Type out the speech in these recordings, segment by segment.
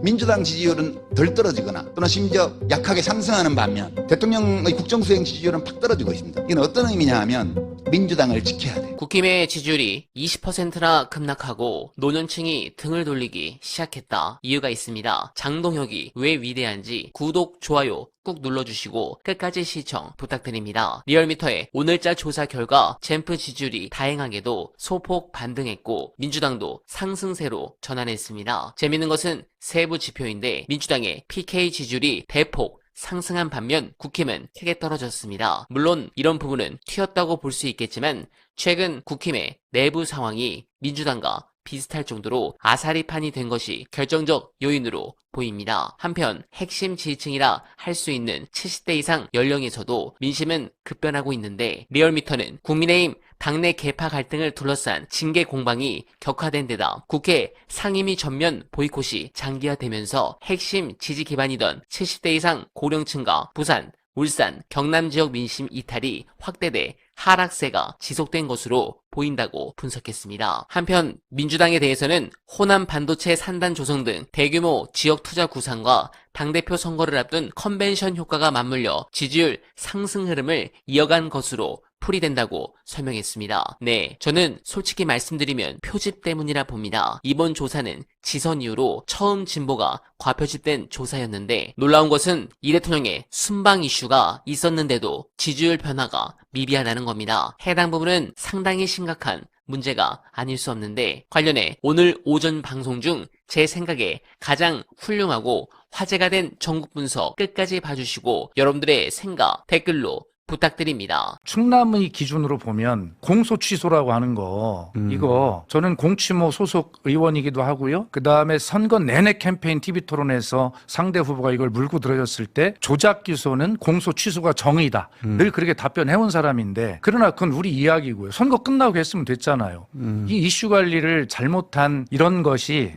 민주당 지지율은 덜 떨어지거나 또는 심지어 약하게 상승하는 반면 대통령의 국정수행 지지율은 팍 떨어지고 있습니다. 이건 어떤 의미냐 하면 민주당을 지켜야 돼요. 국힘의 지지율이 20%나 급락하고 노년층이 등을 돌리기 시작했다. 이유가 있습니다. 장동혁이 왜 위대한지 구독, 좋아요 꾹 눌러주시고 끝까지 시청 부탁드립니다. 리얼미터의 오늘자 조사 결과 젠프 지지율이 다행하게도 소폭 반등했고 민주당도 상승세로 전환했습니다. 재밌는 것은 세부 지표인데 민주당의 PK 지지율이 대폭 상승한 반면 국힘은 크게 떨어졌습니다. 물론 이런 부분은 튀었다고 볼 수 있겠지만 최근 국힘의 내부 상황이 민주당과 비슷할 정도로 아사리판이 된 것이 결정적 요인으로 보입니다. 한편 핵심 지지층이라 할 수 있는 70대 이상 연령에서도 민심은 급변하고 있는데 리얼미터는 국민의힘 당내 계파 갈등을 둘러싼 징계 공방이 격화된 데다 국회 상임위 전면 보이콧이 장기화되면서 핵심 지지 기반이던 70대 이상 고령층과 부산, 울산, 경남 지역 민심 이탈이 확대돼 하락세가 지속된 것으로 보인다고 분석했습니다. 한편 민주당에 대해서는 호남 반도체 산단 조성 등 대규모 지역 투자 구상과 당대표 선거를 앞둔 컨벤션 효과가 맞물려 지지율 상승 흐름을 이어간 것으로 풀이된다고 설명했습니다. 네, 저는 솔직히 말씀드리면 표집 때문이라 봅니다. 이번 조사는 지선 이후로 처음 진보가 과표집된 조사였는데 놀라운 것은 이 대통령의 순방 이슈가 있었는데도 지지율 변화가 미비하다는 겁니다. 해당 부분은 상당히 심각한 문제가 아닐 수 없는데 관련해 오늘 오전 방송 중 제 생각에 가장 훌륭하고 화제가 된 전국 분석 끝까지 봐주시고 여러분들의 생각 댓글로 부탁드립니다. 충남의 기준으로 보면 공소 취소라고 하는 거 이거 저는 공취모 소속 의원이기도 하고요. 그다음에 선거 내내 캠페인 TV 토론에서 상대 후보가 이걸 물고 들어졌을 때 조작 기소는 공소 취소가 정의다. 늘 그렇게 답변해온 사람인데 그러나 그건 우리 이야기고요. 선거 끝나고 했으면 됐잖아요. 이 이슈 관리를 잘못한 이런 것이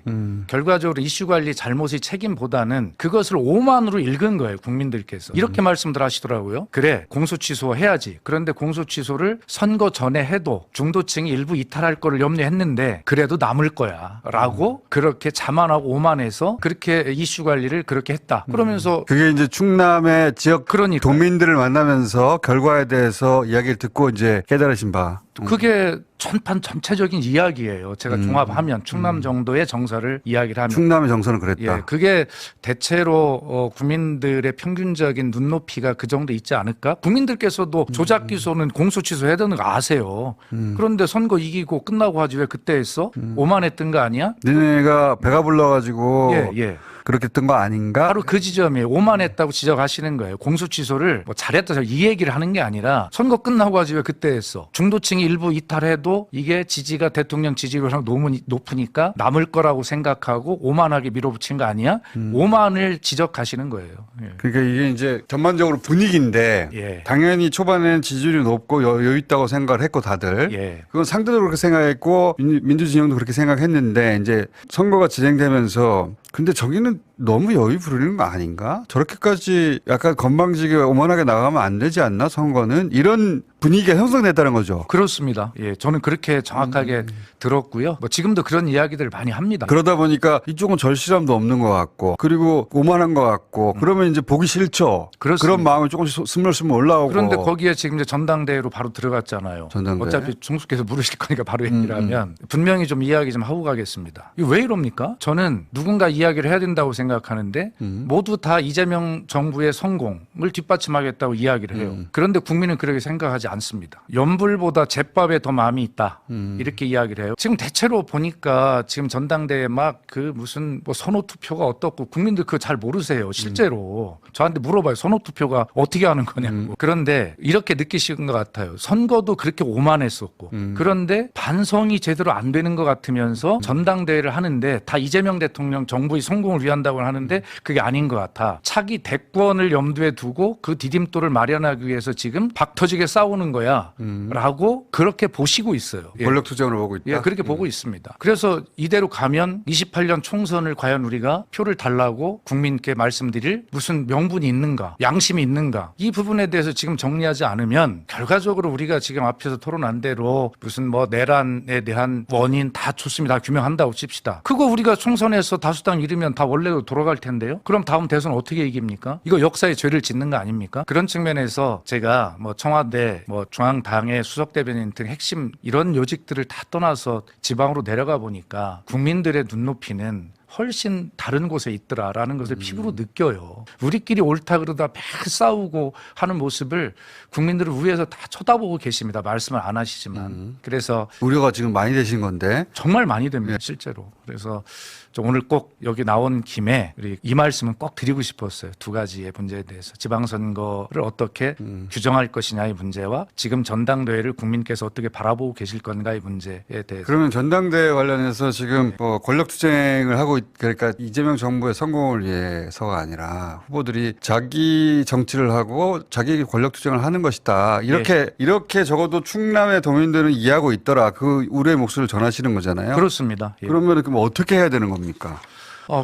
결과적으로 이슈 관리 잘못의 책임보다는 그것을 오만으로 읽은 거예요. 국민들께서. 이렇게 말씀들 하시더라고요. 그래 공소 취소해야지. 그런데 공소 취소를 선거 전에 해도 중도층이 일부 이탈할 거를 염려했는데 그래도 남을 거야 라고 그렇게 자만하고 오만해서 그렇게 이슈 관리를 그렇게 했다. 그러면서 그게 이제 충남의 지역 그러니까요. 도민들을 만나면서 결과에 대해서 이야기를 듣고 이제 깨달으신 바. 그게 전판 전체적인 이야기예요. 제가 종합하면 충남 정도의 정서를 이야기를 하면 충남의 정서는 그랬다. 예, 그게 대체로 국민들의 평균적인 눈높이가 그 정도 있지 않을까? 국민들께서도 조작 기소는 공소 취소해야 되는 거 아세요. 그런데 선거 이기고 끝나고 하지 왜 그때 했어? 오만했던 거 아니야? 니네가 배가 불러가지고 예. 그렇게 했던 거 아닌가? 바로 그 지점이에요. 오만했다고 지적하시는 거예요. 공소 취소를 뭐 잘했다 이 얘기를 하는 게 아니라 선거 끝나고 하지 왜 그때 했어. 중도층이 일부 이탈해도 이게 지지가 대통령 지지율이 너무 높으니까 남을 거라고 생각하고 오만하게 밀어붙인 거 아니야? 오만을 지적하시는 거예요. 예. 그러니까 이게 이제 전반적으로 분위기인데 예. 당연히 초반에는 지지율이 높고 여유 있다고 생각을 했고 다들 예. 그건 상대도 그렇게 생각했고 민주진영도 그렇게 생각했는데 이제 선거가 진행되면서 근데 저기는 너무 여유 부리는 거 아닌가? 저렇게까지 약간 건방지게 오만하게 나가면 안 되지 않나? 선거는 이런 분위기가 형성됐다는 거죠. 그렇습니다. 예, 저는 그렇게 정확하게 들었고요. 뭐 지금도 그런 이야기들을 많이 합니다. 그러다 보니까 이쪽은 절실함도 없는 것 같고 그리고 오만한 것 같고 그러면 이제 보기 싫죠. 그렇습니다. 그런 마음이 조금씩 스물스물 올라오고. 그런데 거기에 지금 이제 전당대회로 바로 들어갔잖아요. 전당대회? 어차피 종숙께서 물으실 거니까 바로 얘기를 하면 분명히 좀 이야기 좀 하고 가겠습니다. 이거 왜 이럽니까? 저는 누군가 이야기를 해야 된다고 생각하는데 모두 다 이재명 정부의 성공을 뒷받침하겠다고 이야기를 해요. 그런데 국민은 그렇게 생각하지 않습니다. 연불보다 제밥에 더 마음이 있다. 이렇게 이야기를 해요. 지금 대체로 보니까 지금 전당대회 막 그 무슨 뭐 선호 투표가 어떻고 국민들 그거 잘 모르세요. 실제로. 저한테 물어봐요. 선호 투표가 어떻게 하는 거냐고. 그런데 이렇게 느끼시는 것 같아요. 선거도 그렇게 오만했었고 그런데 반성이 제대로 안 되는 것 같으면서 전당대회를 하는데 다 이재명 대통령 정부의 성공을 위한다고 하는데 그게 아닌 것 같아. 차기 대권을 염두에 두고 그 디딤돌을 마련하기 위해서 지금 박터지게 싸우는 거야 라고 그렇게 보시고 있어요. 예. 권력 투쟁으로 보고 있다. 예, 그렇게 보고 있습니다. 그래서 이대로 가면 28년 총선을 과연 우리가 표를 달라고 국민께 말씀드릴 무슨 명분이 있는가, 양심이 있는가 이 부분에 대해서 지금 정리하지 않으면 결과적으로 우리가 지금 앞에서 토론한 대로 무슨 뭐 내란에 대한 원인 다 좋습니다. 다 규명한다고 칩시다. 그거 우리가 총선에서 다수당 잃으면 다 원래도 돌아갈 텐데요. 그럼 다음 대선 어떻게 이깁니까? 이거 역사의 죄를 짓는 거 아닙니까? 그런 측면에서 제가 뭐 청와대, 뭐 중앙당의 수석대변인 등 핵심 이런 요직들을 다 떠나서 지방으로 내려가 보니까 국민들의 눈높이는 훨씬 다른 곳에 있더라라는 것을 피부로 느껴요. 우리끼리 옳다 그러다 막 싸우고 하는 모습을 국민들은 위에서 다 쳐다보고 계십니다. 말씀을 안 하시지만. 그래서 우려가 지금 많이 되신 건데. 정말 많이 됩니다. 실제로. 그래서 좀 오늘 꼭 여기 나온 김에 우리 이 말씀은 꼭 드리고 싶었어요. 두 가지의 문제에 대해서. 지방선거를 어떻게 규정할 것이냐의 문제와 지금 전당대회를 국민께서 어떻게 바라보고 계실 건가의 문제에 대해서. 그러면 전당대회 관련해서 지금 뭐 권력투쟁을 하고 그러니까 이재명 정부의 성공을 위해서가 아니라 후보들이 자기 정치를 하고 자기 권력투쟁을 하는 것이다. 이렇게 적어도 충남의 도민들은 이해하고 있더라. 그 우려의 목소리를 전하시는 거잖아요. 그렇습니다. 예. 그러면 그럼 어떻게 해야 되는 겁니까?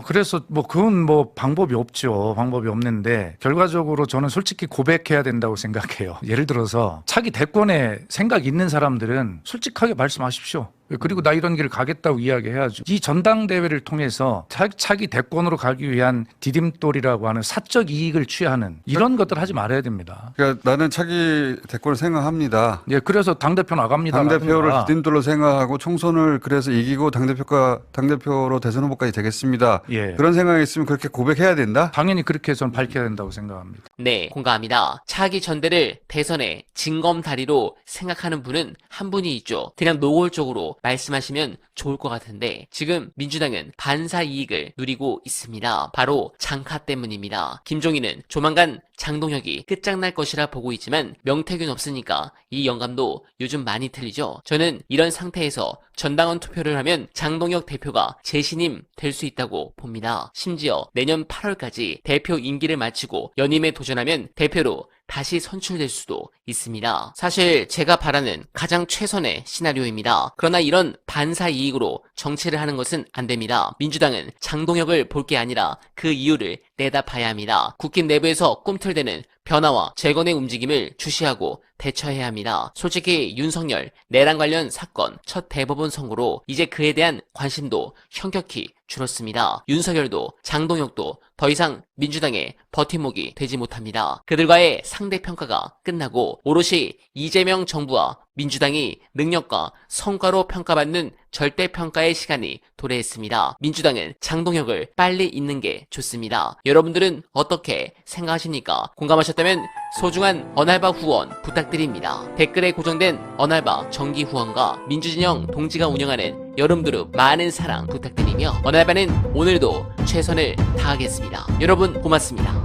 그래서 뭐 그건 뭐 방법이 없죠. 방법이 없는데 결과적으로 저는 솔직히 고백해야 된다고 생각해요. 예를 들어서 차기 대권에 생각 있는 사람들은 솔직하게 말씀하십시오. 그리고 나 이런 길을 가겠다고 이야기해야죠. 이 전당대회를 통해서 차기 대권으로 가기 위한 디딤돌이라고 하는 사적 이익을 취하는 이런 것들 하지 말아야 됩니다. 그러니까 나는 차기 대권을 생각합니다. 예, 그래서 당대표 나갑니다. 당대표를 디딤돌로 생각하고 총선을 그래서 이기고 당대표로 대선 후보까지 되겠습니다. 예. 그런 생각이 있으면 그렇게 고백해야 된다? 당연히 그렇게 저는 밝혀야 된다고 생각합니다. 네, 공감합니다. 차기 전대를 대선의 징검다리로 생각하는 분은 한 분이 있죠. 그냥 노골적으로 말씀하시면 좋을 것 같은데 지금 민주당은 반사 이익을 누리고 있습니다. 바로 장카 때문입니다. 김종인은 조만간 장동혁이 끝장날 것이라 보고 있지만 명태균 없으니까 이 영감도 요즘 많이 틀리죠. 저는 이런 상태에서 전당원 투표를 하면 장동혁 대표가 재신임 될 수 있다고 봅니다. 심지어 내년 8월까지 대표 임기를 마치고 연임에 도전하면 대표로 다시 선출될 수도 있습니다. 사실 제가 바라는 가장 최선의 시나리오입니다. 그러나 이런 반사 이익으로 정치를 하는 것은 안 됩니다. 민주당은 장동혁을 볼 게 아니라 그 이유를 내다봐야 합니다. 국힘 내부에서 꿈틀대는 변화와 재건의 움직임을 주시하고 대처해야 합니다. 솔직히 윤석열 내란 관련 사건 첫 대법원 선고로 이제 그에 대한 관심도 현격히 줄었습니다. 윤석열도 장동혁도 더 이상 민주당의 버팀목이 되지 못합니다. 그들과의 상대평가가 끝나고 오롯이 이재명 정부와 민주당이 능력과 성과로 평가받는 절대평가의 시간이 도래했습니다. 민주당은 장동혁을 빨리 잇는 게 좋습니다. 여러분들은 어떻게 생각하십니까? 공감하셨다면 소중한 언알바 후원 부탁드립니다. 댓글에 고정된 언알바 정기 후원과 민주진영 동지가 운영하는 여름그룹 많은 사랑 부탁드리며 언알바는 오늘도 최선을 다하겠습니다. 여러분 고맙습니다.